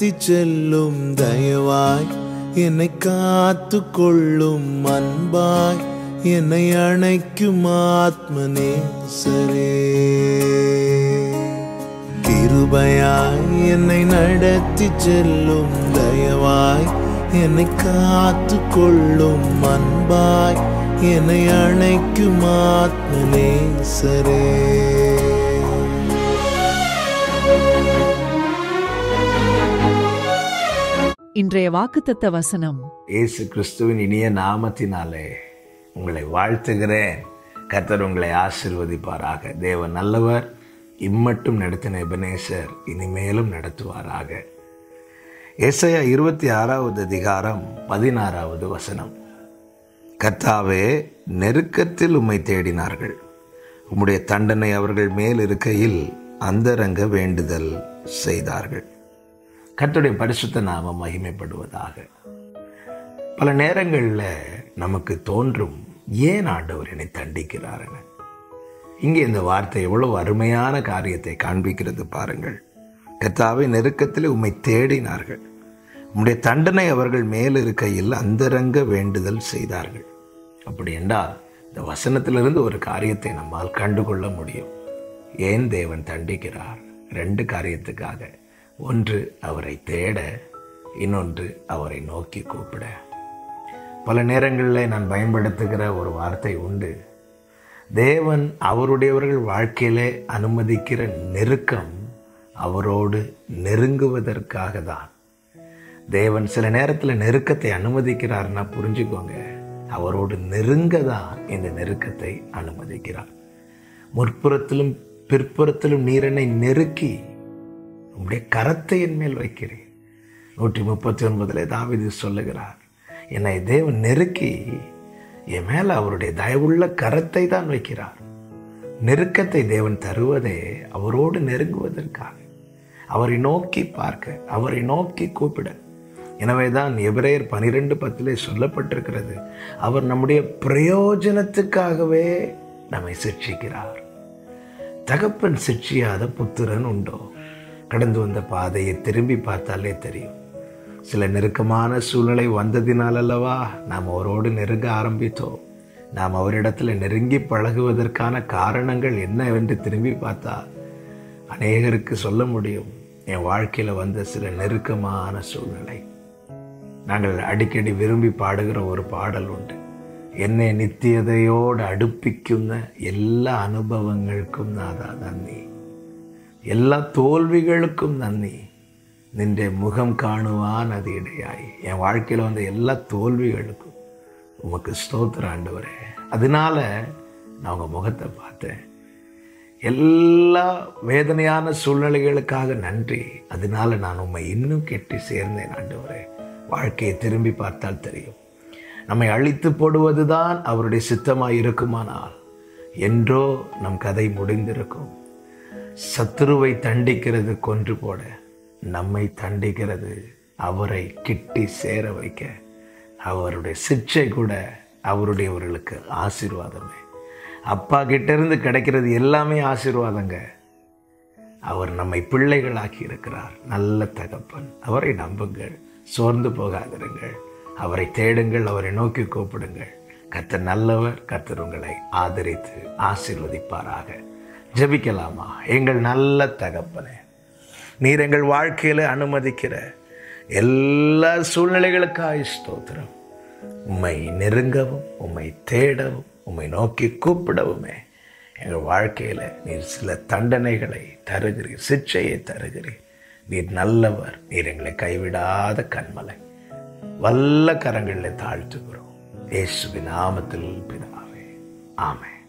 நடத்தி செல்லும் தயவாய், என்னை காத்து கொள்ளும் அன்பாய், என்னை அணைக்கும் ஆத்மநேசரே. கிருபையாய் என்னை நடத்தி செல்லும் தயவாய், என்னை காத்து கொள்ளும் அன்பாய், என்னை அணைக்கும் ஆத்மநேசரே. இன்றைய வாக்குத்தத்த வசனம். இயேசு கிறிஸ்துவின் இனிய நாமத்தினாலே உங்களை வாழ்த்துகிறேன். கர்த்தர் உங்களை ஆசீர்வதிப்பாராக. தேவன் நல்லவர். இம்மட்டும் நடத்தின எபனேசர் இனிமேலும் நடத்துவாராக. ஏசாயா 26வது அதிகாரம் 16வது வசனம். கர்த்தாவே, நெருக்கத்தில் உம்மை தேடினார்கள், உம்முடைய தண்டனை அவர்கள் மேல் இருக்கையில் அந்தரங்க வேண்டுதல் செய்தார்கள். கர்த்தருடைய பரிசுத்த நாமம் மகிமைப்படுவதாக. பல நேரங்களில் நமக்கு தோன்றும், ஏன் ஆண்டவர் என்னை தண்டிக்கிறார் என. இங்கே இந்த வார்த்தை எவ்வளவு அருமையான காரியத்தை காண்பிக்கிறது பாருங்கள். கர்த்தாவே, நெருக்கத்தில் உம்மை தேடினார்கள், உம்முடைய தண்டனை அவர்கள் மேல் இருக்கையில் அந்தரங்க வேண்டுதல் செய்தார்கள். அப்படி என்றால் இந்த வசனத்திலிருந்து ஒரு காரியத்தை நம்மால் கண்டுகொள்ள முடியும். ஏன் தேவன் தண்டிக்கிறார்? 2 காரியத்துக்காக. ஒன்று, அவரை தேட, இன்னொன்று அவரை நோக்கி கூப்பிட. பல நேரங்களில் நான் பயன்படுத்துகிற ஒரு வார்த்தை உண்டு. தேவன் அவருடையவர்கள் வாழ்க்கையிலே அனுமதிக்கிற நெருக்கம் அவரோடு நெருங்குவதற்காக தான். தேவன் சில நேரத்தில் நெருக்கத்தை அனுமதிக்கிறார்னா புரிஞ்சுக்கோங்க, அவரோடு நெருங்க தான் இந்த நெருக்கத்தை அனுமதிக்கிறார். முற்புறத்திலும் பிற்புறத்திலும் நீர் என்னை நெருக்கி உம்முடைய கரத்தை என் மேல் வைக்கிறேன். 139 தாவீது சொல்லுகிறார், என்னை தேவன் நெருக்கி என் மேல அவருடைய தயவுள்ள கரத்தை தான் வைக்கிறார். நெருக்கத்தை தேவன் தருவதே அவரோடு நெருங்குவதற்காக, அவரை நோக்கி பார்க்க, அவரை நோக்கி கூப்பிட. எனவேதான் எபிரேயர் 12:10 சொல்லப்பட்டிருக்கிறது, அவர் நம்முடைய பிரயோஜனத்துக்காகவே நம்மை சிட்சிக்கிறார். தகப்பன் சிட்சியாத புத்திரன் உண்டோ? கடந்து வந்த பாதையை திரும்பி பார்த்தாலே தெரியும். சில நெருக்கமான சூழ்நிலை வந்ததினால் அல்லவா நாம் அவரோடு நெருங்க ஆரம்பித்தோம். நாம் அவரிடத்தில் நெருங்கி பழகுவதற்கான காரணங்கள் என்னவென்று திரும்பி பார்த்தா அநேகருக்கு சொல்ல முடியும். என் வாழ்க்கையில் வந்த சில நெருக்கமான சூழ்நிலை. நாங்கள் அடிக்கடி விரும்பி பாடுகிற ஒரு பாடல் உண்டு. என்னை நித்தியதையோடு அடுப்பிക്കുന്ന எல்லா அனுபவங்களுக்கும் நாதா நன்றி, எல்லா தோல்விகளுக்கும் நன்றி, நின்ற முகம் காணுவான் அது இடையாய். என் வாழ்க்கையில் வந்த எல்லா தோல்விகளுக்கும் உமக்கு ஸ்தோத்திர ஆண்டவரே. அதனால நான் உங்கள் முகத்தை பார்த்தேன். எல்லா வேதனையான சூழ்நிலைகளுக்காக நன்றி. அதனால நான் உம்மை இன்னும் கெட்டி சேர்ந்தேன் ஆண்டவரே. வாழ்க்கையை திரும்பி பார்த்தால் தெரியும், நம்மை அழித்து போடுவது தான் அவருடைய சித்தமாக இருக்குமானால் என்றோ நம் கதை முடிந்திருக்கும். சத்துருவை தண்டிக்கிறது கொன்று போட, நம்மை தண்டிக்கிறது அவரை கிட்டி சேர வைக்க. அவருடைய சிக்ஷை கூட அவருடையவர்களுக்கு ஆசீர்வாதமே. அப்பா கிட்டேருந்து கிடைக்கிறது எல்லாமே ஆசீர்வாதங்க. அவர் நம்மை பிள்ளைகளாக்கி இருக்கிறார். நல்ல தகப்பன். அவரை நம்புங்கள், சோர்ந்து போகாதிருங்கள், அவரை தேடுங்கள், அவரை நோக்கி கூப்பிடுங்கள். கர்த்தர் நல்லவர். கர்த்தர் உங்களை ஆதரித்து ஆசீர்வதிப்பாராக. ஜெபிக்கலாமா? எங்கள் நல்ல தகப்பனே, நீர் எங்கள் வாழ்க்கையில் அனுமதிக்கிற எல்லா சூழ்நிலைகளுக்காக ஸ்தோத்திரம். உம்மை நெருங்கவும், உம்மை தேடவும், உம்மை நோக்கி கூப்பிடவுமே எங்கள் வாழ்க்கையில் நீர் சில தண்டனைகளை தருகிறீர், சிக்ஷையை தருகிறீர். நீர் நல்லவர். நீர் எங்களை கைவிடாத கண்மலை. வல்ல கரங்களில் தாழ்த்துகிறோம். இயேசுவின் நாமத்தில் பிதாவே, ஆமென்.